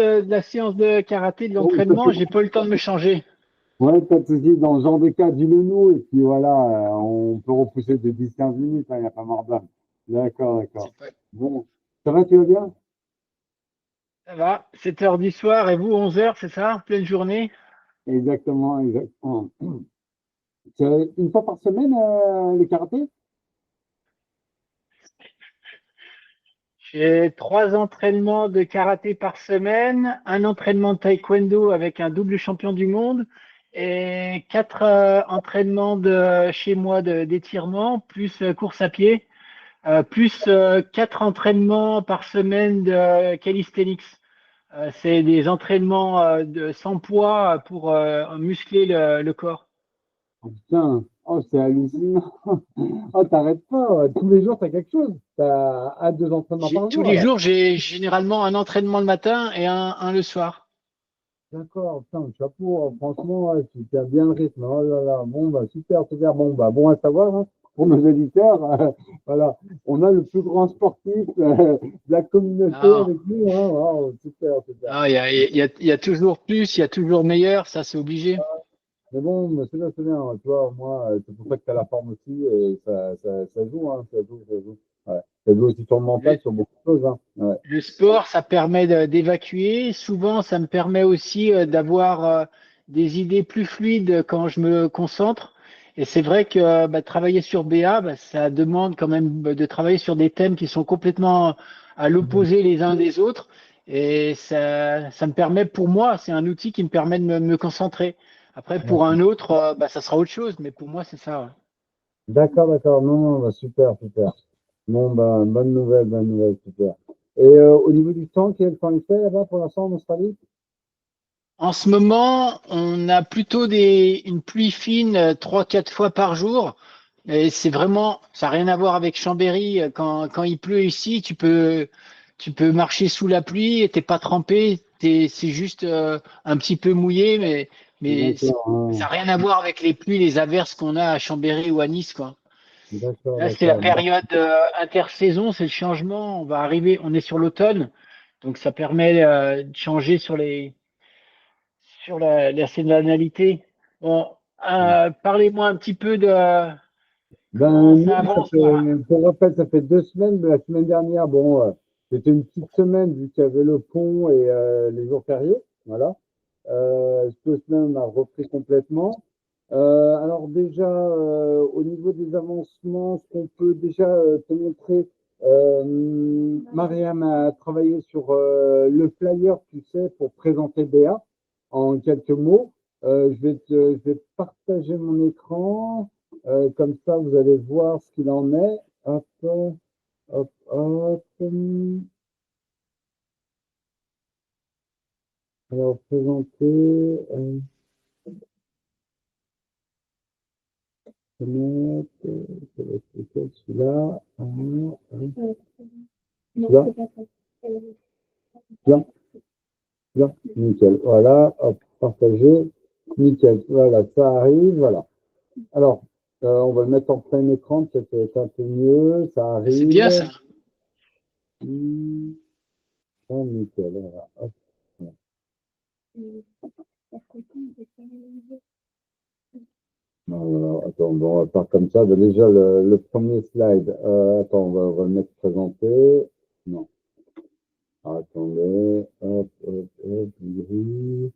De la séance de karaté, de Oh, ça l'entraînement, fait... j'ai pas eu le temps de me changer. Ouais, pas de souci. Dans ce genre de cas, dis-le nous, et puis voilà, on peut repousser de 10-15 minutes, il n'y a pas mort d'âme. D'accord, d'accord. C'est pas... Bon, ça va, tu vas bien? Ça va, 7 heures du soir et vous, 11 heures, c'est ça? Pleine journée? Exactement, exactement. C'est une fois par semaine, le karaté? J'ai 3 entraînements de karaté par semaine, un entraînement de taekwondo avec un double champion du monde et 4 entraînements de chez moi d'étirement, plus course à pied, plus 4 entraînements par semaine de calisthenics. C'est des entraînements sans poids pour muscler le corps. Oh, putain, oh, c'est hallucinant. Oh, t'arrêtes pas, tous les jours, t'as quelque chose. T'as hâte deux entraînements par Tous jour, les alors. jours, j'ai généralement un entraînement le matin et un le soir. D'accord, putain, chapeau, franchement, ouais, tu tiens bien le rythme. Oh là là, bon, bah, super, super. Bon, bah, bon à savoir, hein, pour nos éditeurs. Voilà, on a le plus grand sportif de la communauté Non, avec nous, hein. Wow, super, super. non, il y a toujours plus, il y a toujours meilleur, ça c'est obligé. Mais bon, mais c'est bien, tu vois, moi, c'est pour ça que tu as la forme aussi, et ça joue, hein, ça joue, ça joue. Ouais. Ça joue aussi sur le Le, mental, sur beaucoup de choses, hein. Ouais. le sport, ça permet d'évacuer. Souvent, ça me permet aussi d'avoir des idées plus fluides quand je me concentre. Et c'est vrai que travailler sur BA, ça demande quand même de travailler sur des thèmes qui sont complètement à l'opposé les uns des autres. Et ça me permet, pour moi, c'est un outil qui me permet de me concentrer. Après, pour un autre, ça sera autre chose, mais pour moi, c'est ça. Ouais. D'accord, d'accord. Non, non, bah, super, super. Bon, bah, bonne nouvelle, super. Et au niveau du temps, quel temps il fait là-bas pour l'instant en Australie? En ce moment, on a plutôt une pluie fine 3, 4 fois par jour. Et c'est vraiment, ça n'a rien à voir avec Chambéry. Quand il pleut ici, tu peux marcher sous la pluie et t'es pas trempé. C'est juste un petit peu mouillé, D'accord, ça hein. n'a rien à voir avec les pluies, les averses qu'on a à Chambéry ou à Nice, quoi. D'accord, Là, c'est la d'accord. Bon. période intersaison, c'est le changement. On va arriver, on est sur l'automne, donc ça permet de changer sur la saisonnalité. Bon, parlez-moi un petit peu de comment Ben, ça nous, avance. Voilà. pour rappel, ça fait 2 semaines, mais la semaine dernière, bon, c'était une petite semaine vu qu'il y avait le pont et les jours fériés. Voilà. 2 semaines, on a repris complètement. Alors déjà, au niveau des avancements, ce qu'on peut déjà te montrer, Marianne a travaillé sur le flyer, tu sais, pour présenter BA en quelques mots. Je vais partager mon écran, comme ça vous allez voir ce qu'il en est. Hop, hop, hop. Alors, présenter. Fenêtre, ça va être lequel, celui-là. Celui-là. Bien, bien, nickel. Voilà, hop, partagé. Nickel. Voilà, ça arrive. Voilà. Alors, on va le mettre en plein écran, peut-être que ça va être un peu mieux. Ça C'est bien arrive. ça. Nickel. Voilà. Hop. Voilà. Attends, bon, on va faire comme ça. Ben, déjà, le premier slide. Attends, on va le mettre présenté. Non. Attendez. Hop, hop, hop. Gris.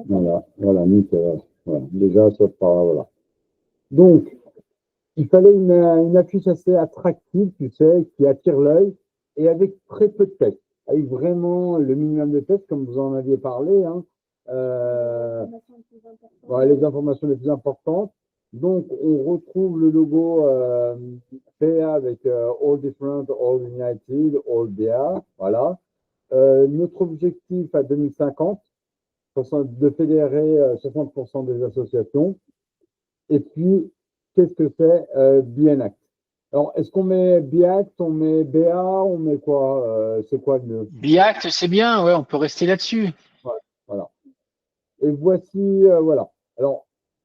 Voilà, voilà, nickel. Voilà. Déjà, ça part, voilà. Donc, il fallait une affiche assez attractive, tu sais, qui attire l'œil et avec très peu de texte, avec vraiment le minimum de texte, comme vous en aviez parlé, hein. Euh, voilà, les informations les plus importantes. Donc, on retrouve le logo PA avec All Different, All United, All BA. Voilà. Notre objectif à 2050, de fédérer 60% des associations. Et puis, qu'est-ce que c'est BNACT? Alors, est-ce qu'on met BIACT, on met BA, on met quoi? C'est quoi le mieux? Biact, c'est bien, ouais, on peut rester là-dessus. Voilà. Voilà. Et voici, voilà. Alors,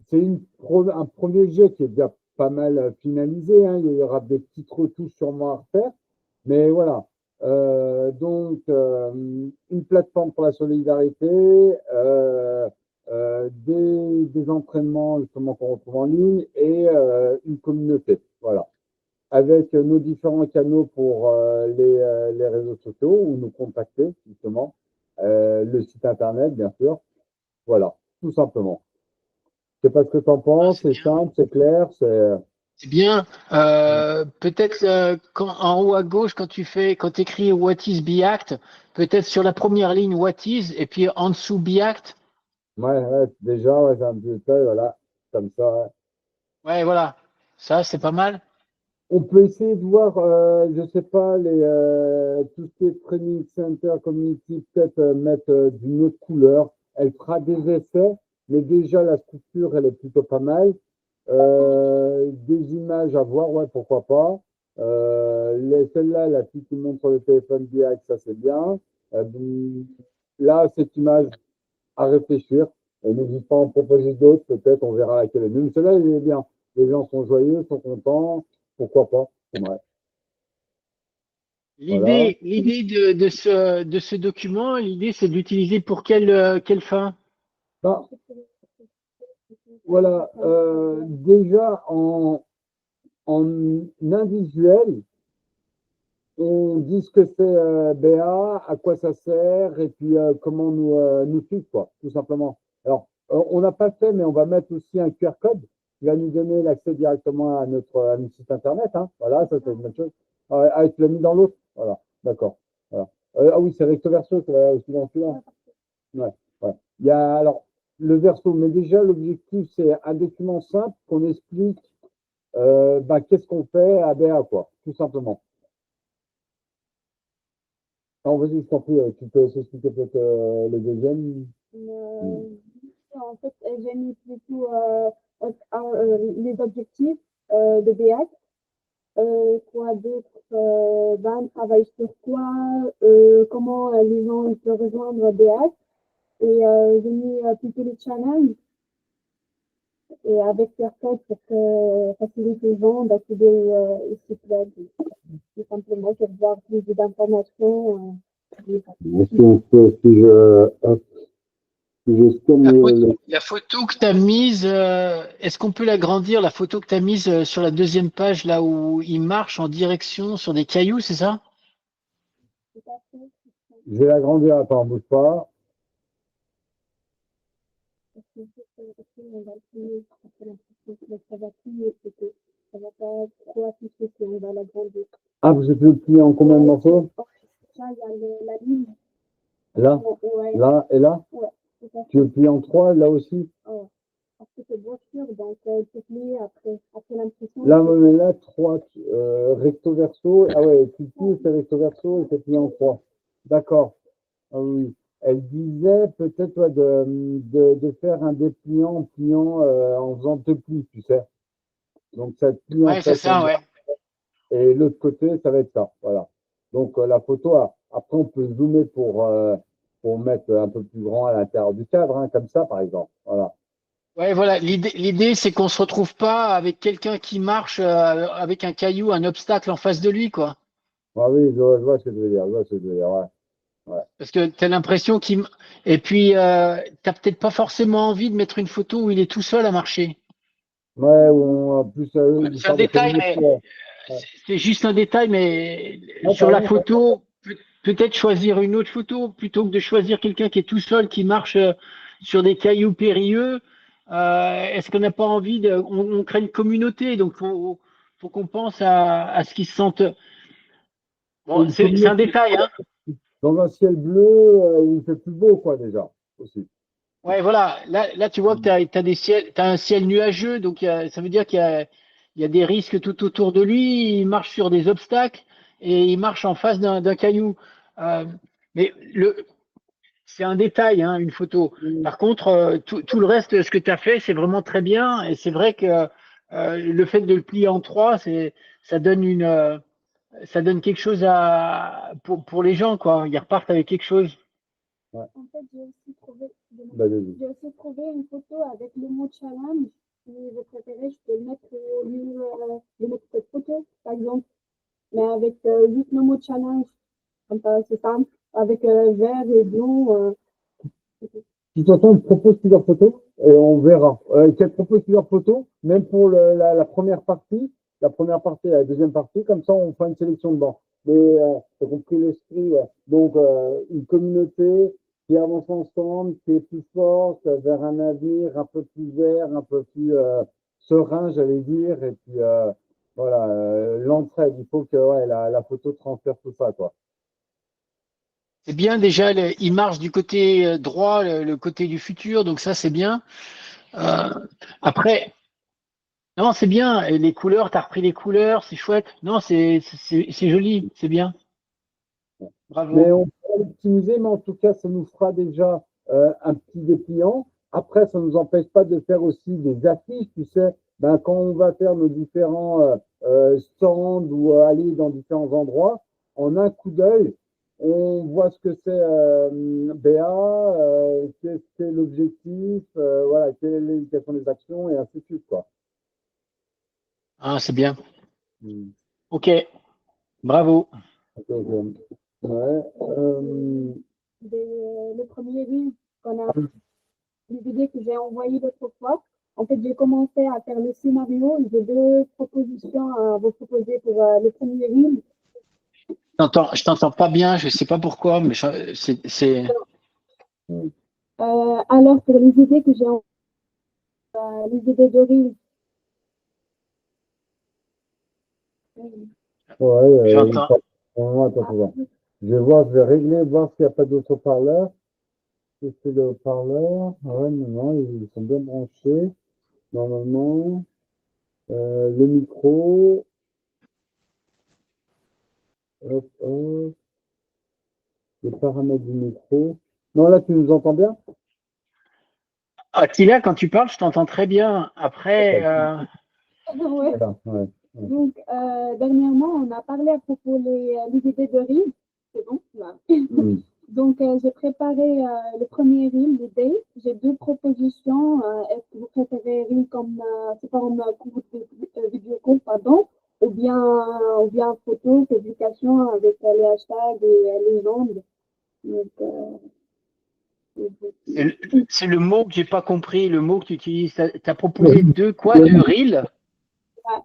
c'est un premier jet qui est déjà pas mal finalisé, hein. Il y aura des petites retouches sûrement à refaire. Mais voilà. Une plateforme pour la solidarité, des entraînements justement qu'on retrouve en ligne et une communauté. Voilà. Avec nos différents canaux pour les réseaux sociaux ou nous contacter justement, le site internet bien sûr. Voilà, tout simplement. Je sais pas ce que tu en Ah, penses, c'est c'est bien. simple, c'est clair, c'est. C'est bien. Peut-être quand en haut à gauche, quand tu écris What is Beact, peut-être sur la première ligne What is, et puis en dessous Beact. Ouais, ouais, déjà, ouais, j'ai un petit détail, voilà, comme ça. Ouais. Ouais, voilà. Ça, c'est pas mal. On peut essayer de voir, je sais pas, tout ce qui est training center, community, peut-être mettre d'une autre couleur. Elle fera des effets, mais déjà la structure, elle est plutôt pas mal. Des images à voir, ouais, pourquoi pas. Celle-là, la fille qui montre sur le téléphone direct, ça c'est bien. Là, cette image à réfléchir. Et n'hésite pas à en proposer d'autres, peut-être, on verra laquelle est mieux. Celle-là, elle est bien. Les gens sont joyeux, sont contents, pourquoi pas. Ouais. Voilà. L'idée de ce document, l'idée, c'est de l'utiliser pour quelle fin? Ben, voilà. Déjà, en invisuel, on dit ce que c'est BA, à quoi ça sert, et puis comment nous suivre, quoi, tout simplement. Alors, on n'a pas fait, mais on va mettre aussi un QR code qui va nous donner l'accès directement à notre site internet. Hein. Voilà, ça c'est une bonne chose. Ah, tu l'as mis dans l'autre? Voilà, d'accord. Voilà. Ah oui, c'est recto verso, c'est aussi dans celui-là. Ouais, ouais. Il y a alors le verso, mais déjà l'objectif c'est un document simple qu'on explique qu'est-ce qu'on fait à BA, quoi, tout simplement. Non, vas-y, je t'en prie, tu peux s'expliquer peut-être le deuxième. En fait, j'ai mis plutôt les objectifs de BH. Quoi d'autre? On travaille sur quoi? Comment les gens ils peuvent rejoindre BH. Et j'ai mis plutôt les challenges et avec personne pour faciliter les gens d'accéder au site web. Tout simplement pour voir plus d'informations. Si je scanne La photo que tu as mise, est-ce qu'on peut l'agrandir, la photo que tu as mise sur la deuxième page, là où il marche en direction sur des cailloux, c'est ça? je vais l'agrandir, attends, bouge pas. Ah, vous êtes le plié en combien de morceaux? Ça, il y a la ligne. Là, Ouais. là et là? Ouais. Tu le plies en trois, là aussi? Ouais. Parce que c'est voiture, donc il se plie après l'impression. Là, mais là, trois, recto verso. Ah ouais, tu plies, c'est recto verso et c'est plié en trois. D'accord. Ah oui. Elle disait peut-être ouais, de faire un dépliant en pliant, en faisant deux plis, tu sais. Donc ça te plie en Ouais, c'est fait. ça, ouais. Et l'autre côté, ça va être ça. Voilà. Donc la photo, après, on peut zoomer pour mettre un peu plus grand à l'intérieur du cadre, hein, comme ça, par exemple. Voilà. Ouais, voilà. L'idée, c'est qu'on se retrouve pas avec quelqu'un qui marche avec un caillou, un obstacle en face de lui, quoi. Ah oui, je vois ce que tu veux dire. Je vois ce que tu veux dire. Ouais. Ouais. Parce que tu as l'impression qu'il. Et puis, t'as peut-être pas forcément envie de mettre une photo où il est tout seul à marcher. Ouais, ou en plus, Ouais, une c'est un histoire de détail, communauté. mais Ouais. Ouais. c'est juste un détail, mais Ouais, t'as sur la raison. photo, peut-être choisir une autre photo plutôt que de choisir quelqu'un qui est tout seul, qui marche sur des cailloux périlleux. Est-ce qu'on n'a pas envie de. On crée une communauté, donc faut qu'on pense à ce qu'ils se sentent. Et Bon, une c'est un communauté détail, hein. dans un ciel bleu où il fait plus beau, quoi, déjà, aussi. Ouais, voilà. Là, tu vois que tu as, des ciels, t'as un ciel nuageux, donc ça veut dire il y a des risques tout autour de lui. Il marche sur des obstacles et il marche en face d'un caillou. Euh, mais c'est un détail, hein, une photo. Mm. Par contre, tout le reste, ce que tu as fait, c'est vraiment très bien. Et c'est vrai que le fait de le plier en trois, ça donne ça donne quelque chose pour les gens, quoi. Ils repartent avec quelque chose. Ouais. En fait, Vas-y. j'ai aussi trouvé une photo avec le mot challenge. Si vous préférez, je peux le mettre au lieu de mettre cette photo, par exemple, mais avec juste le mot challenge. Comme ça, c'est simple. Avec vert et bleu. De toute façon, on propose plusieurs photos et on verra. Qu'elle propose plusieurs photos, même pour la première partie, la deuxième partie, comme ça, on fera une sélection dedans. Mais t'as compris l'esprit, ouais. Donc, une communauté qui avance ensemble, qui est plus forte, vers un avenir un peu plus vert, un peu plus serein, j'allais dire. Et puis, voilà, l'entraide. Il faut que ouais, la photo transfère tout ça, quoi. C'est bien déjà, il marche du côté droit, le côté du futur, donc ça c'est bien. Euh, après, non, c'est bien. Et les couleurs, tu as repris les couleurs, c'est chouette. Non, c'est joli, c'est bien. Mais Bravo. on peut l'optimiser, mais en tout cas, ça nous fera déjà un petit dépliant. Après, ça ne nous empêche pas de faire aussi des affiches, tu sais. Ben, quand on va faire nos différents stands ou aller dans différents endroits, en un coup d'œil, on voit ce que c'est BA, qu'est-ce que c'est l'objectif, voilà, quelles sont les actions et ainsi de suite, quoi. Ah, c'est bien. Hmm. Ok, bravo. Ok, ok. Ouais, Le premier livre qu'on a, les idées que j'ai envoyées l'autre fois. En fait, j'ai commencé à faire le scénario. J'ai deux propositions à vous proposer pour le premier livre. Je t'entends pas bien, je sais pas pourquoi, mais c'est. Alors, pour les idées que j'ai envoyées, les idées de rire, ouais, J'entends. attends, attends. Je vais voir, je vais régler, voir s'il n'y a pas d'autres haut-parleurs. Si c'est le haut-parleur, ouais, non, non, ils sont bien branchés. Normalement, le micro, hop, hop, les paramètres du micro. Non, là, tu nous entends bien? Attila, quand tu parles, je t'entends très bien. Après, ouais. Voilà, ouais. Ouais. Donc, dernièrement, on a parlé à propos les idées de rire. C'est bon, là. Mm. Donc, j'ai préparé le premier reel, l'idée. J'ai deux propositions. Est-ce que vous préférez reel comme c'est forme courte vidéo courte, pardon, ou bien photo, publication avec les hashtags et les légendes. Donc, c'est le c'est le mot que j'ai pas compris, le mot que tu utilises. T'as proposé Le- deux quoi? Deux le- reels? ouais,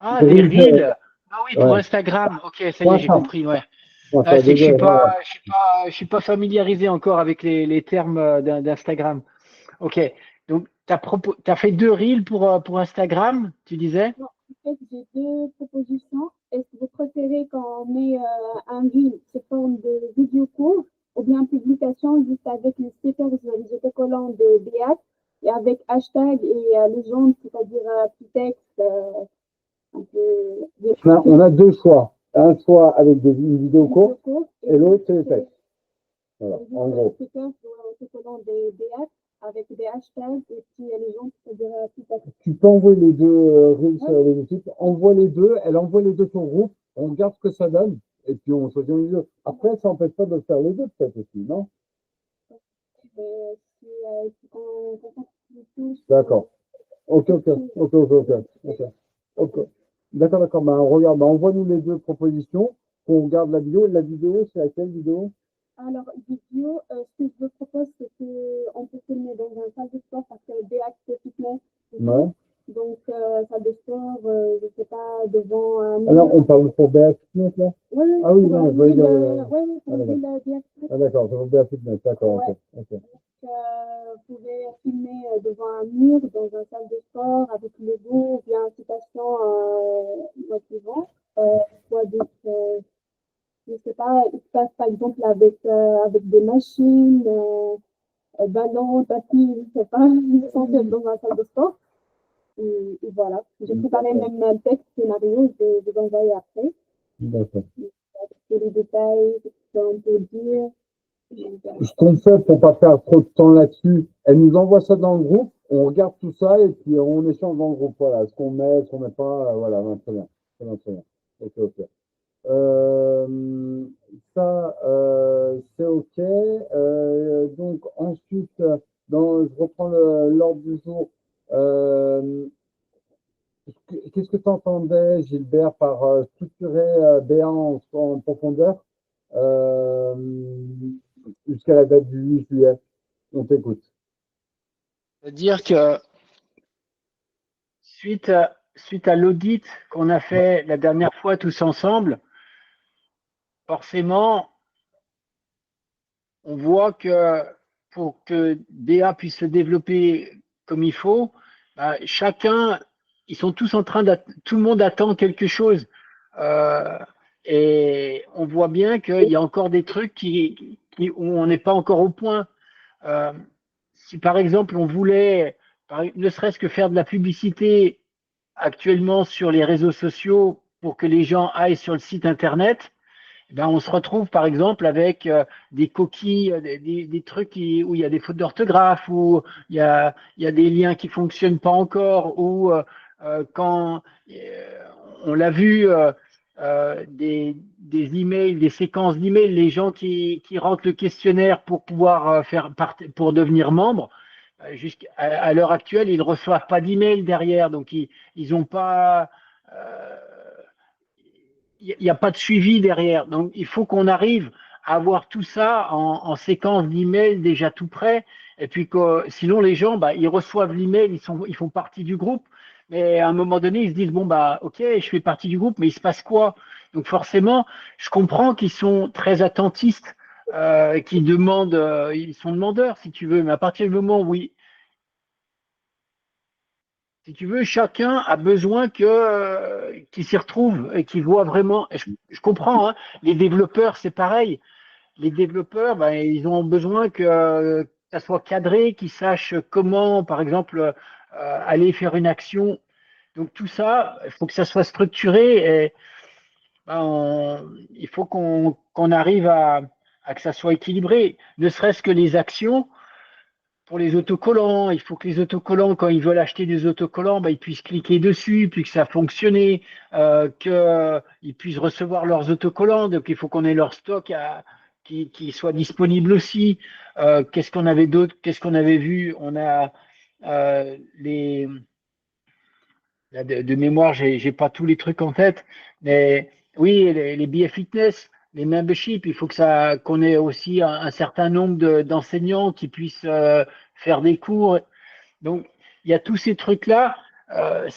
Ah, des le- reels. Ah oui, pour ouais. Instagram. Ok, ça y est, Point j'ai ça. compris. Ouais. Point Ah, ça, c'est que désolé. Ouais, ouais. je suis pas familiarisé encore avec les termes d'Instagram. Ok. Donc, t'as fait deux reels pour Instagram, tu disais? non, en fait, j'ai deux propositions. Est-ce que vous préférez quand on met un reel sous forme de vidéo court ou bien publication juste avec les stickers, les autocollants de BH et avec hashtag et légende, c'est-à-dire petit texte un peu On a deux choix. Un choix avec une vidéo vidéo courte court et l'autre, c'est le c'est texte. Voilà, juste en gros. stickers ou autocollants de BH avec des hashtags et puis légende, c'est-à-dire petit texte. Tu peux envoyer les deux reels sur Ouais, les équipes. Envoie les deux. Elle envoie les deux sur le groupe. On regarde ce que ça donne. Et puis, on choisit les deux. Après, ça n'empêche pas de faire les deux, peut-être aussi, non? si on continue tous D'accord. Ok, ok. Ok, ok, ok. Ok. Ok. D'accord, d'accord. Ben, on regarde. Ben, envoie-nous les deux propositions. On regarde la vidéo. La vidéo, c'est laquelle vidéo? alors, vidéo, ce que je vous propose, c'est qu'on peut filmer dans un salle de sport parce que BH c'est fitness et Ouais. tout. Donc, salle de sport, je ne sais pas, devant un Alors, mur. on parle pour BA Fitness, là? Oui, oui, Ah oui, pour non, le je voyais ville, le. ouais, pour Ah, le d'accord. ville BH. Ah, d'accord, c'est pour BA Fitness. D'accord, Ouais. ok. Ok. Vous pouvez filmer devant un mur, dans un salle de sport, avec le logo ou bien citation motivante. Quoi d'autre je sais pas, il se passe par exemple avec des machines, ballons, tapis, je sais pas, ils sont dans la salle de sport. Et voilà. J'ai préparé même un texte scénario, je vais vous envoyer après. D'accord. Avec tous les détails, ce qu'on peut dire. Ce qu'on fait pour pas perdre trop de temps là-dessus, elle nous envoie ça dans le groupe, on regarde tout ça et puis on échange dans le groupe. Voilà, ce qu'on met pas, voilà, ouais, très bien. Très bien, très bien. Ok, ok. Ça, c'est ok. Donc ensuite, je reprends l'ordre du jour. Euh, Qu'est-ce que tu entendais, Gilbert, par structurer BA en profondeur euh, jusqu'à la date du 8 juillet? On t'écoute. C'est-à-dire que suite à l'audit qu'on a fait la dernière fois tous ensemble, forcément, on voit que pour que DA puisse se développer comme il faut, bah, chacun, ils sont tous en train tout le monde attend quelque chose. Euh, et on voit bien qu'il y a encore des trucs où on n'est pas encore au point. Euh, si par exemple on voulait, ne serait-ce que faire de la publicité actuellement sur les réseaux sociaux pour que les gens aillent sur le site internet, eh ben, on se retrouve par exemple avec des coquilles, des trucs où il y a des fautes d'orthographe, où il y a des liens qui ne fonctionnent pas encore, ou quand on l'a vu, des emails, des séquences d'emails, les gens qui rentrent le questionnaire pour pouvoir pour devenir membre, jusqu'à à l'heure actuelle, ils ne reçoivent pas d'email derrière, donc ils n'ont pas. Euh, il n'y a pas de suivi derrière. Donc, il faut qu'on arrive à avoir tout ça en séquence d'emails déjà tout prêt. Et puis, sinon, les gens, bah, ils reçoivent l'email, ils font partie du groupe. Mais à un moment donné, ils se disent, bon, bah, OK, je fais partie du groupe, mais il se passe quoi? Donc, forcément, je comprends qu'ils sont très attentistes, qu'ils demandent, ils sont demandeurs, si tu veux. Mais à partir du moment où si tu veux, chacun a besoin qu'il s'y retrouve et qu'il voit vraiment. Je comprends, hein, les développeurs, c'est pareil. Les développeurs, ben, ils ont besoin que ça soit cadré, qu'ils sachent comment, par exemple, aller faire une action. Donc tout ça, il faut que ça soit structuré et ben, il faut qu'on arrive à que ça soit équilibré. Ne serait-ce que les actions pour les autocollants, il faut que les autocollants, quand ils veulent acheter des autocollants, bah, ils puissent cliquer dessus, puis que ça fonctionne, qu'ils puissent recevoir leurs autocollants. Donc, il faut qu'on ait leur stock qui soit disponible aussi. Qu'est-ce qu'on avait d'autre? Qu'est-ce qu'on avait vu? On a les là, de mémoire, j'ai pas tous les trucs en tête, mais oui, les billets fitness, les memberships, il faut que qu'on ait aussi un certain nombre d'enseignants qui puissent faire des cours. Donc, il y a tous ces trucs-là, euh,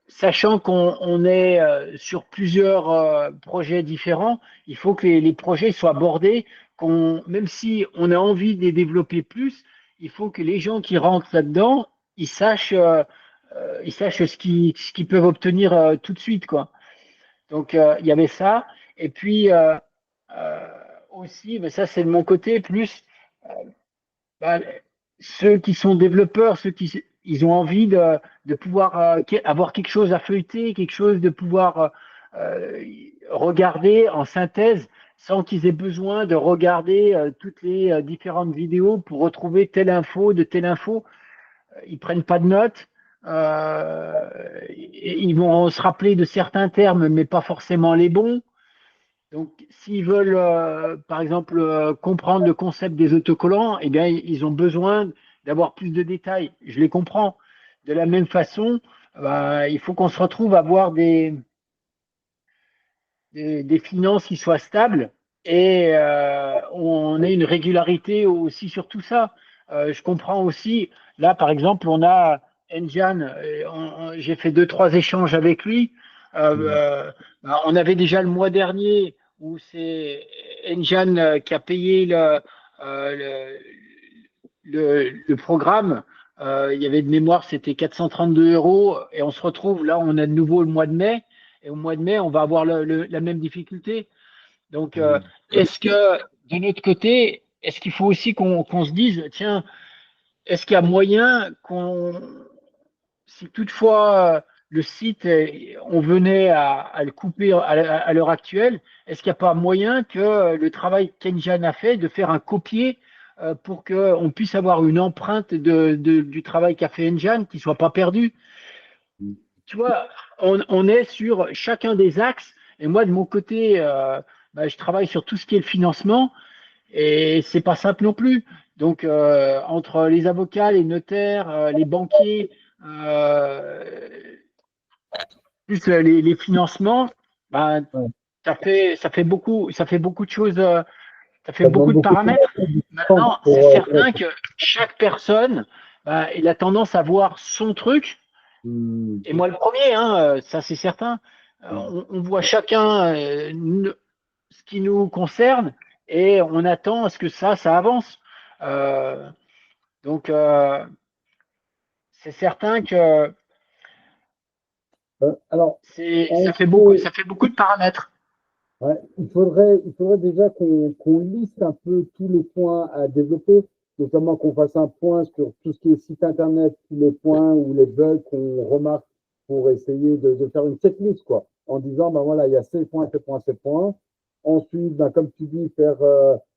sachant qu'on est sur plusieurs projets différents, il faut que les projets soient abordés, même si on a envie de les développer plus, il faut que les gens qui rentrent là-dedans, ils sachent ce qu'ils peuvent obtenir tout de suite, quoi. Donc, il y avait ça. Et puis, euh, aussi, mais ça, c'est de mon côté, plus bah, ceux qui sont développeurs, ils ont envie de pouvoir avoir quelque chose à feuilleter, quelque chose de pouvoir regarder en synthèse sans qu'ils aient besoin de regarder toutes les différentes vidéos pour retrouver telle info de telle info. Ils prennent pas de notes. Ils vont se rappeler de certains termes, mais pas forcément les bons. Donc, s'ils veulent, par exemple, comprendre le concept des autocollants, eh bien, ils ont besoin d'avoir plus de détails. Je les comprends. De la même façon, il faut qu'on se retrouve à avoir des finances qui soient stables et on ait une régularité aussi sur tout ça. Je comprends aussi, là, par exemple, on a Enjan, j'ai fait deux, trois échanges avec lui. On avait déjà le mois dernier où c'est Enjan qui a payé euh, le programme. Il y avait de mémoire, c'était 432 euros. Et on se retrouve, là, on a de nouveau le mois de mai. Et au mois de mai, on va avoir la même difficulté. Donc, est-ce que, de notre côté, est-ce qu'il faut aussi qu'on se dise, tiens, est-ce qu'il y a moyen si toutefois le site, on venait à le couper à l'heure actuelle, est-ce qu'il n'y a pas moyen que le travail qu'Enjan a fait, de faire un copier pour qu'on puisse avoir une empreinte du travail qu'a fait Enjan qui ne soit pas perdu? Tu vois, on est sur chacun des axes. Et moi, de mon côté, je travaille sur tout ce qui est le financement et c'est pas simple non plus. Donc, entre les avocats, les notaires, les banquiers, euh, plus les financements, bah, Ouais. ça fait beaucoup de choses, ça fait Ça demande beaucoup de beaucoup de paramètres. temps Maintenant, c'est pour certain être. que chaque personne, bah, il a tendance à voir son truc. Hmm, Et moi, le premier, hein, ça c'est certain. hmm. On voit chacun ce qui nous concerne et on attend à ce que ça avance. Euh, donc, c'est certain que Alors, ça fait beaucoup de paramètres. ouais, il faudrait déjà qu'on liste un peu tous les points à développer, notamment qu'on fasse un point sur tout ce qui est site internet, tous les points ou les bugs qu'on remarque pour essayer de faire une checklist, quoi, en disant, ben voilà, il y a ces points, ces points, ces points. Ensuite, ben, comme tu dis, faire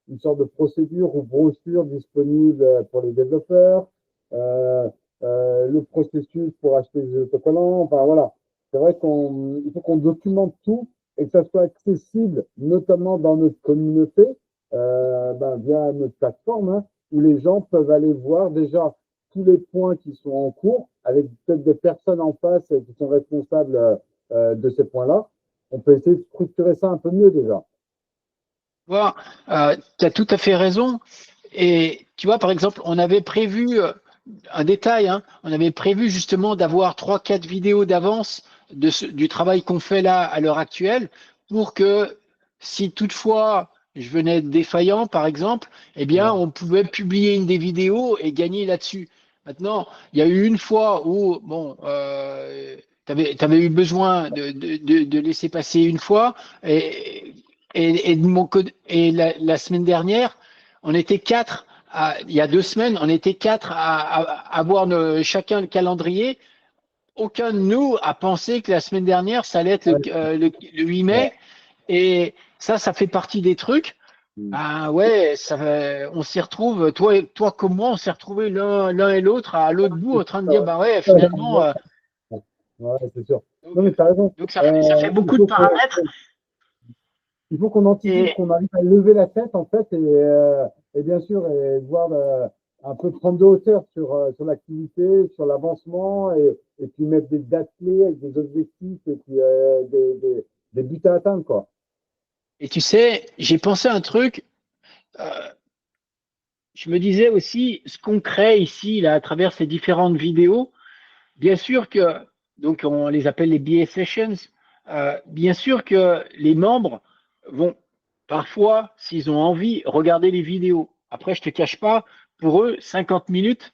une sorte de procédure ou brochure disponible pour les développeurs, euh, le processus pour acheter les autocollants, enfin voilà. C'est vrai il faut qu'on documente tout et que ça soit accessible, notamment dans notre communauté, ben, via notre plateforme, hein, où les gens peuvent aller voir déjà tous les points qui sont en cours, avec peut-être des personnes en face qui sont responsables de ces points-là. On peut essayer de structurer ça un peu mieux déjà. Tu as tout à fait raison. Et tu vois, par exemple, on avait prévu un détail, hein, on avait prévu justement d'avoir trois, quatre vidéos d'avance du travail qu'on fait là à l'heure actuelle pour que si toutefois je venais être défaillant, par exemple, eh bien, Ouais, on pouvait publier une des vidéos et gagner là-dessus. Maintenant, il y a eu une fois où, bon, tu avais eu besoin de laisser passer une fois et, et de mon côté, et la semaine dernière, on était quatre il y a 2 semaines, on était quatre à avoir chacun le calendrier. Aucun de nous a pensé que la semaine dernière, ça allait être ouais, le 8 ouais. mai. Et ça fait partie des trucs. Mm. Ben ouais, on s'y retrouve, toi comme moi, on s'est retrouvés l'un et l'autre à l'autre bout en train de dire, bah ouais, finalement, Ouais, c'est sûr. Non, donc, mais tu as raison. donc ça fait Il beaucoup de faut paramètres. il faut qu'on anticipe, Et, qu'on arrive à lever la tête, en fait, et bien sûr, et voir un peu prendre de hauteur sur l'activité, sur l'avancement, et puis mettre des dates clés avec des objectifs et puis des buts à atteindre, quoi. et tu sais, j'ai pensé à un truc. euh, je me disais aussi, ce qu'on crée ici, là, à travers ces différentes vidéos, bien sûr que, donc on les appelle les BA Sessions, bien sûr que les membres vont parfois, s'ils ont envie, regarder les vidéos. Après, je te cache pas, pour eux, 50 minutes,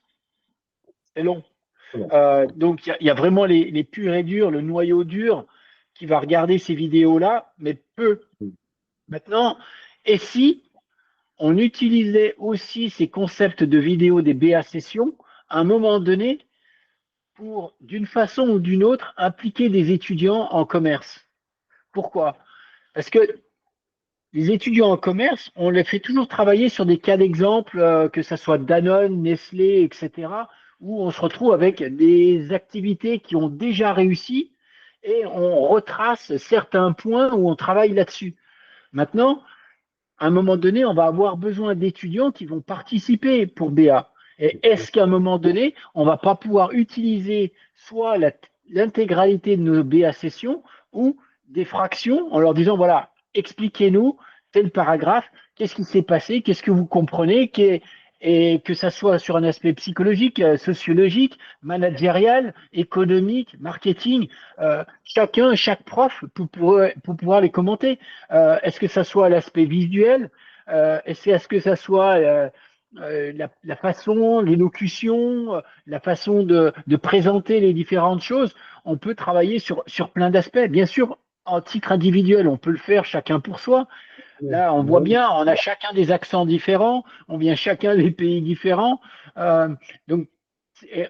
c'est long. Bon. Donc, il y a vraiment les purs et durs, le noyau dur qui va regarder ces vidéos-là, mais peu. Maintenant, et si on utilisait aussi ces concepts de vidéos des BA sessions à un moment donné pour, d'une façon ou d'une autre, impliquer des étudiants en commerce. Pourquoi? Parce que les étudiants en commerce, on les fait toujours travailler sur des cas d'exemple, que ce soit Danone, Nestlé, etc., où on se retrouve avec des activités qui ont déjà réussi et on retrace certains points où on travaille là-dessus. Maintenant, à un moment donné, on va avoir besoin d'étudiants qui vont participer pour BA. Et est-ce qu'à un moment donné, on ne va pas pouvoir utiliser soit l'intégralité de nos BA sessions ou des fractions en leur disant, voilà, expliquez-nous tel paragraphe, qu'est-ce qui s'est passé, qu'est-ce que vous comprenez, et que ça soit sur un aspect psychologique, sociologique, managérial, économique, marketing, chaque prof pour pouvoir les commenter. Est-ce que ça soit l'aspect visuel? Est-ce que ça soit la façon, l'élocution, la façon de présenter les différentes choses? On peut travailler sur plein d'aspects. Bien sûr, en titre individuel, on peut le faire chacun pour soi. Là, on voit Ouais, bien, on a chacun des accents différents, on vient chacun des pays différents. Euh, donc,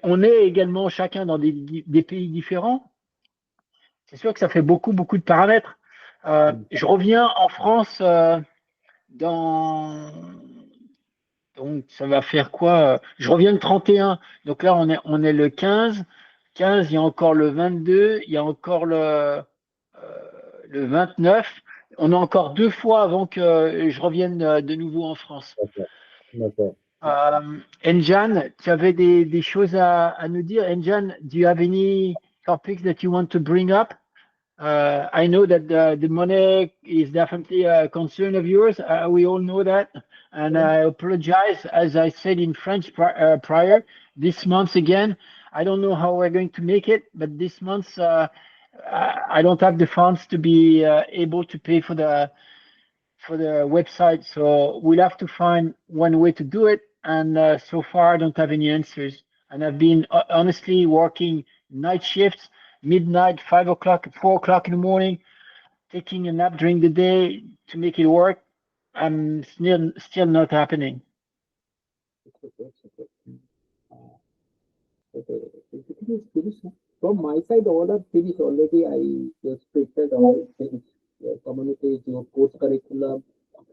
on est également chacun dans des pays différents. C'est sûr que ça fait beaucoup, beaucoup de paramètres. Je reviens en France dans. Donc, ça va faire quoi? Je reviens le 31. Donc là, on est le 15. 15, il y a encore le 22, il y a encore le 29. On a encore 2 fois avant que je revienne de nouveau en France. d'accord, d'accord. Enjan, tu avais des choses à nous dire? Enjan, do you have any topics that you want to bring up? I know that the money is definitely a concern of yours. We all know that. And I apologize, as I said in French prior, this month again, I don't know how we're going to make it, but this month I don't have the funds to be able to pay for the website. So we'll have to find one way to do it. And so far, I don't have any answers. And I've been honestly working night shifts, midnight, 5 o'clock, 4 o'clock in the morning, taking a nap during the day to make it work. I'm still not happening. Okay. Everything is finished now. From my side, all are finished already. I just prepared all things, your communities, your course curriculum.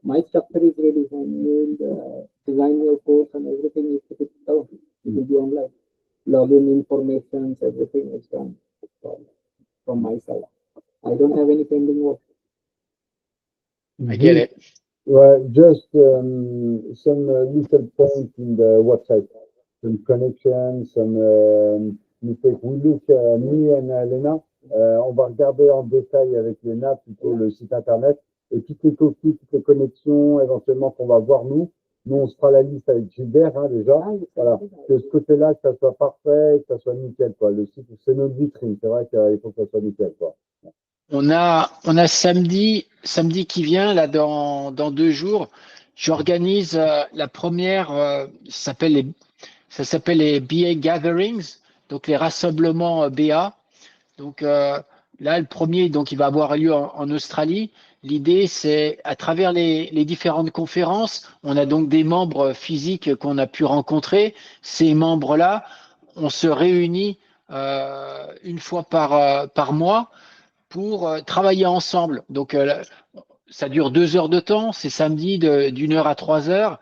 My structure is ready, and you will design your course and everything is put down. It will be online. Login information, everything is done from my side. I don't have any pending work. I get it. Well, just some little point in the website, some connections, some mistakes. We look, me and Lena, on va regarder en détail avec Lena plutôt le site internet et toutes les copies, toutes les connexions éventuellement qu'on va voir nous. Nous, on se fera la liste avec Gilbert déjà. Voilà, que ce côté-là, que ça soit parfait, que ça soit nickel, quoi. Le site, c'est notre vitrine. C'est vrai qu'il faut que ça soit nickel, quoi. On a samedi qui vient, là, dans 2 jours. J'organise la première, ça s'appelle les BA Gatherings, donc les rassemblements BA. Donc là, le premier, donc, il va avoir lieu en Australie. L'idée, c'est à travers les différentes conférences, on a donc des membres physiques qu'on a pu rencontrer. Ces membres-là, on se réunit une fois par mois pour travailler ensemble. Donc, ça dure 2 heures de temps. C'est samedi d'1 heure à 3 heures.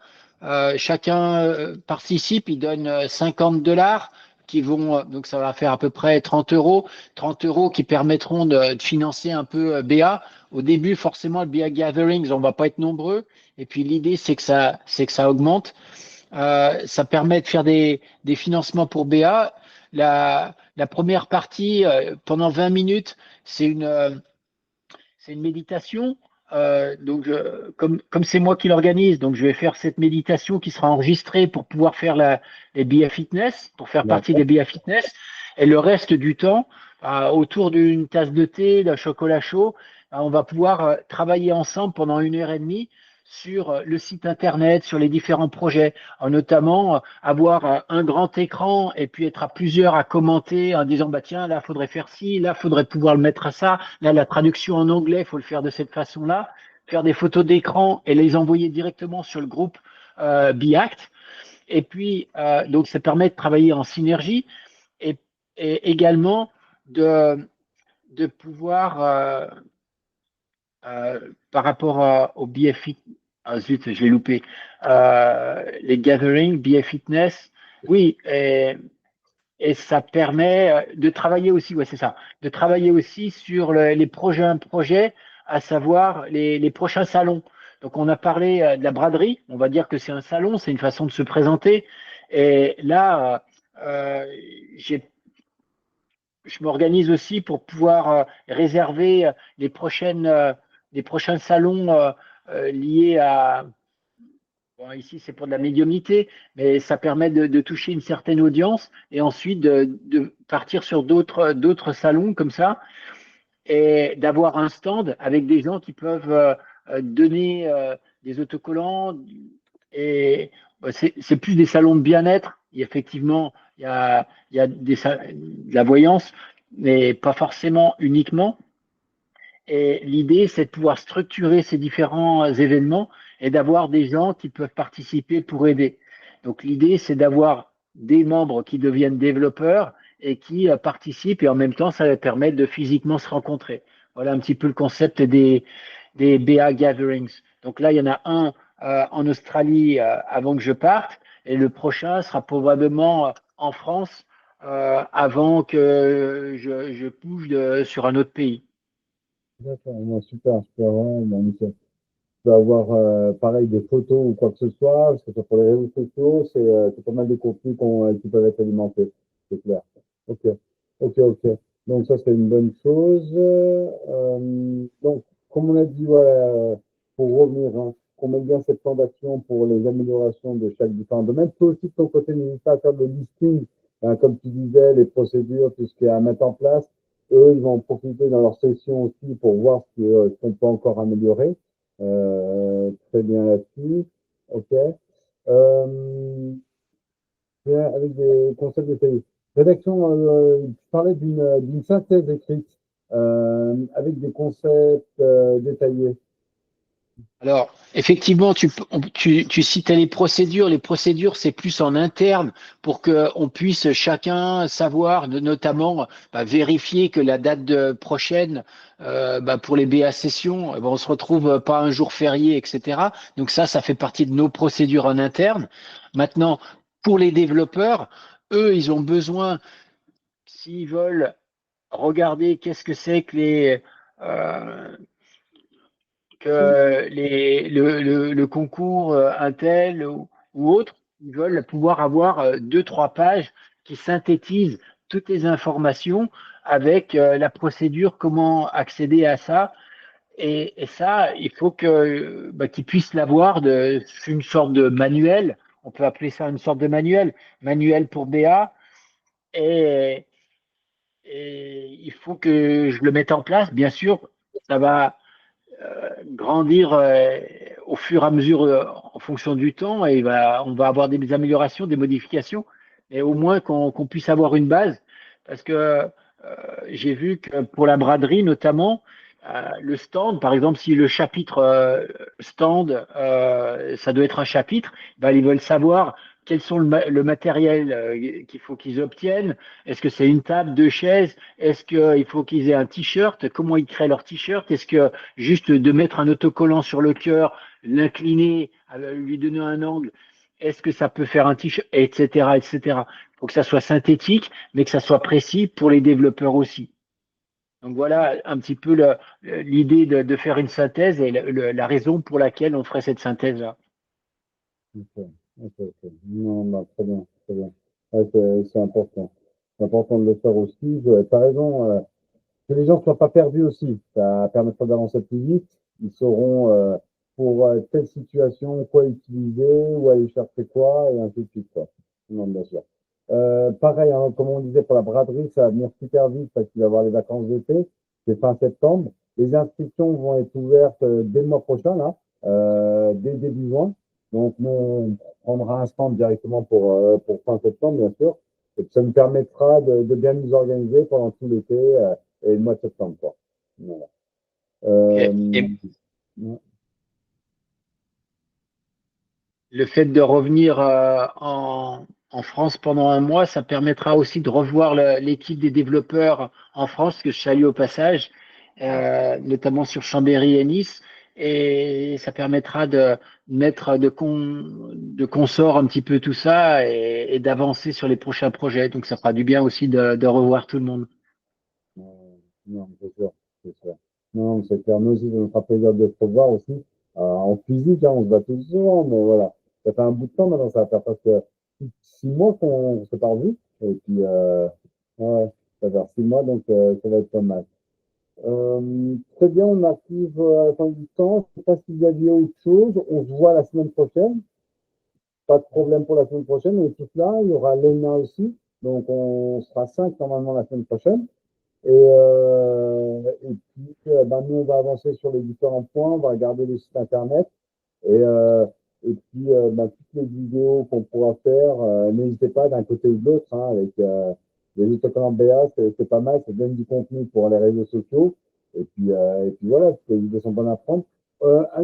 Chacun participe, il donne $50 qui vont, donc ça va faire à peu près 30 euros. 30 euros qui permettront de financer un peu BA. Au début, forcément, le BA Gatherings, on va pas être nombreux. Et puis, l'idée, c'est que ça augmente. Ça permet de faire des financements pour BA. La première partie, pendant 20 minutes, c'est une méditation. Donc, comme c'est moi qui l'organise, donc je vais faire cette méditation qui sera enregistrée pour pouvoir faire les BA Fitness, pour faire partie des BA Fitness. Et le reste du temps, autour d'une tasse de thé, d'un chocolat chaud, on va pouvoir travailler ensemble pendant 1 heure et demie sur le site internet, sur les différents projets, notamment avoir un grand écran et puis être à plusieurs à commenter en disant bah tiens là faudrait faire ci, là faudrait pouvoir le mettre à ça, là la traduction en anglais faut le faire de cette façon-là, faire des photos d'écran et les envoyer directement sur le groupe BIACT. Et puis donc ça permet de travailler en synergie et également de pouvoir par rapport au BF zut, je l'ai loupé. Les gatherings, BF Fitness, oui, et ça permet de travailler aussi, ouais, c'est ça, de travailler aussi sur les projets, à savoir les prochains salons. Donc, on a parlé de la braderie, on va dire que c'est un salon, c'est une façon de se présenter. Et là, je m'organise aussi pour pouvoir réserver les prochains salons liés à. Bon, ici, c'est pour de la médiumnité, mais ça permet de toucher une certaine audience et ensuite de partir sur d'autres salons comme ça et d'avoir un stand avec des gens qui peuvent donner des autocollants. Et c'est plus des salons de bien-être. Effectivement, il y a de la voyance, mais pas forcément uniquement. Et l'idée, c'est de pouvoir structurer ces différents événements et d'avoir des gens qui peuvent participer pour aider. Donc l'idée, c'est d'avoir des membres qui deviennent développeurs et qui participent et en même temps, ça va permettre de physiquement se rencontrer. Voilà un petit peu le concept des BA Gatherings. Donc là, il y en a un en Australie avant que je parte et le prochain sera probablement en France avant que je bouge sur un autre pays. D'accord, non, super, super, vraiment, bon, nickel. Tu peux avoir pareil des photos ou quoi que ce soit, parce que c'est pour les réseaux sociaux, c'est pas mal de contenus qui peuvent être alimentés, c'est clair. Ok, ok, ok. Donc ça, c'est une bonne chose. Donc, comme on a dit, voilà, pour revenir, hein, qu'on met bien cette plan d'action pour les améliorations de chaque différent domaine. Toi aussi, de ton côté, n'hésite pas à faire le listing, hein, comme tu disais, les procédures, tout ce qu'il y a à mettre en place. Eux, ils vont en profiter dans leur session aussi pour voir ce qu'on peut encore améliorer. Très bien là-dessus. OK. Bien, avec des concepts détaillés. Rédaction, tu parlais d'une synthèse écrite avec des concepts détaillés. Alors, effectivement, tu citais les procédures. Les procédures, c'est plus en interne pour qu'on puisse chacun savoir, notamment vérifier que la date prochaine pour les BA sessions, on se retrouve pas un jour férié, etc. Donc ça fait partie de nos procédures en interne. Maintenant, pour les développeurs, eux, ils ont besoin, s'ils veulent regarder qu'est-ce que c'est euh, que le concours Intel ou autre, ils veulent pouvoir avoir deux, trois pages qui synthétisent toutes les informations avec la procédure, comment accéder à ça. Et ça, il faut qu'ils puissent l'avoir c'est une sorte de manuel. On peut appeler ça une sorte de manuel pour BA. Et, et il faut que je le mette en place. Bien sûr, ça va grandir au fur et à mesure en fonction du temps et on va avoir des améliorations, des modifications, mais au moins qu'on puisse avoir une base parce que j'ai vu que pour la braderie notamment, le stand, par exemple, si le chapitre stand, ça doit être un chapitre, ils veulent savoir quels sont le matériel qu'il faut qu'ils obtiennent. Est-ce que c'est une table, deux chaises? Est-ce qu'il faut qu'ils aient un t-shirt? Comment ils créent leur t-shirt? Est-ce que juste de mettre un autocollant sur le cœur, l'incliner, lui donner un angle, est-ce que ça peut faire un t-shirt, etc., etc. Il faut que ça soit synthétique, mais que ça soit précis pour les développeurs aussi. Donc voilà un petit peu l'idée de faire une synthèse et la raison pour laquelle on ferait cette synthèse-là. Ok, ok. Non, bah, très bien, très bien. Ouais, c'est important. C'est important de le faire aussi. Tu as raison, que les gens ne soient pas perdus aussi. Ça permettra d'avancer plus vite. Ils sauront pour telle situation quoi utiliser, où aller chercher quoi, et ainsi de suite, quoi. Non, bien sûr. Pareil, hein, comme on disait pour la braderie, ça va venir super vite parce qu'il va y avoir les vacances d'été. C'est fin septembre. Les inscriptions vont être ouvertes dès le mois prochain, là, dès début juin. Donc, nous, on prendra un stand directement pour fin septembre, bien sûr. Et puis, ça nous permettra de bien nous organiser pendant tout l'été et le mois de septembre, quoi. Voilà. Et le fait de revenir en France pendant un mois, ça permettra aussi de revoir l'équipe des développeurs en France, que je salue au passage, notamment sur Chambéry et Nice. Et ça permettra de mettre de consort un petit peu tout ça et d'avancer sur les prochains projets. Donc ça fera du bien aussi de revoir tout le monde. Non, c'est sûr, c'est sûr. Non, c'est clair. Nous aussi, ça nous fera plaisir de te revoir aussi. En physique, hein, on se bat tous souvent, mais voilà. Ça fait un bout de temps maintenant, ça va faire presque 6 mois qu'on s'est pas revus. Et puis, ouais, ça va faire 6 mois, donc ça va être pas mal. Très bien, on arrive à la fin du temps. Je ne sais pas s'il y avait autre chose. On se voit la semaine prochaine. Pas de problème pour la semaine prochaine. On est tous là. Il y aura Léna aussi. Donc, on sera 5 normalement la semaine prochaine. Et puis, nous, on va avancer sur les différents points. On va regarder le site internet. Et, et puis, toutes les vidéos qu'on pourra faire, n'hésitez pas d'un côté ou de l'autre, hein, avec les autocollants BA, c'est pas mal, ça donne du contenu pour les réseaux sociaux. Et puis voilà, les vidéos sont bonnes à prendre.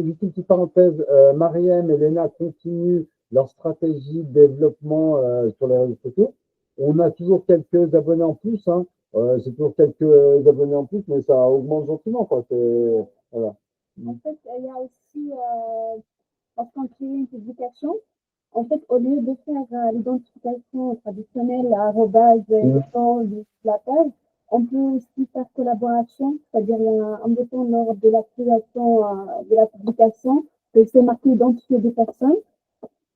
Juste une petite parenthèse, Mariem et Léna continuent leur stratégie de développement sur les réseaux sociaux. On a toujours quelques abonnés en plus, hein. C'est toujours quelques abonnés en plus, mais ça augmente gentiment, quoi. Voilà. En fait, il y a aussi, lorsqu'on crée une publication, en fait, au lieu de faire l'identification traditionnelle, arrobase, de la page, on peut aussi faire collaboration, c'est-à-dire un bouton lors de la création de la publication, que c'est marqué identifier des personnes.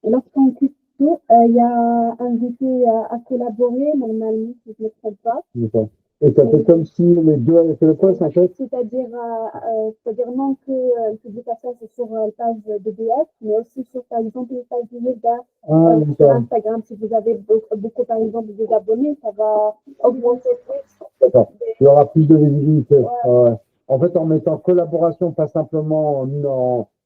Et lorsqu'on clique dessus, il y a invité à collaborer, normalement, si je ne me trompe pas. D'accord. Et ça fait comme si les deux avaient fait le poste, en fait. C'est-à-dire non que le publication c'est sur la page de BS, mais aussi sur, par exemple, les pages de Yoga, sur Instagram. Si vous avez beaucoup, par exemple, des abonnés, ça va augmenter plus. D'accord. Il y aura plus de visibilité. Ouais. En fait, en mettant collaboration, pas simplement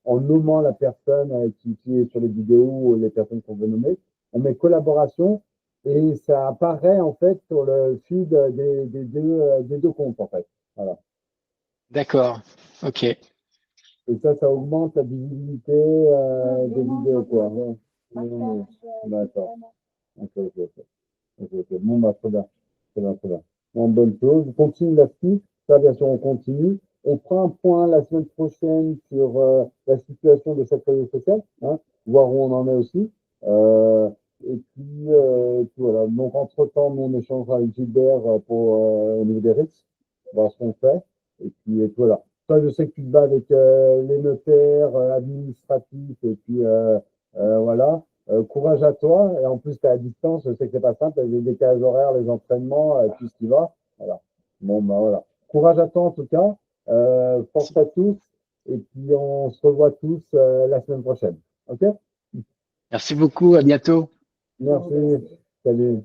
en nommant la personne qui est sur les vidéos ou les personnes qu'on veut nommer, on met collaboration et ça apparaît en fait sur le feed des deux comptes en fait. Voilà. D'accord. Ok. Et ça augmente la visibilité des vidéos quoi. Ouais. D'accord. Ok. Bon, bah, très bien. Très bien. Bon, bonne chose. On continue là-dessus. Ça, bien sûr, on continue. On fera un point la semaine prochaine sur la situation de chaque réseau social, hein, voir où on en est aussi. Puis voilà. Donc, entre-temps, nous, on échangera avec Gilbert au niveau des risques, voir ce qu'on fait. Et puis voilà. Toi, je sais que tu te bats avec les notaires administratifs, et puis voilà. Courage à toi. Et en plus, tu es à distance. Je sais que c'est pas simple. Les décalages horaires, les entraînements, tout ce qui va. Voilà. Bon, ben voilà. Courage à toi en tout cas. Force à tous. Et puis, on se revoit tous la semaine prochaine. OK? Merci beaucoup. À bientôt. Merci. Salut.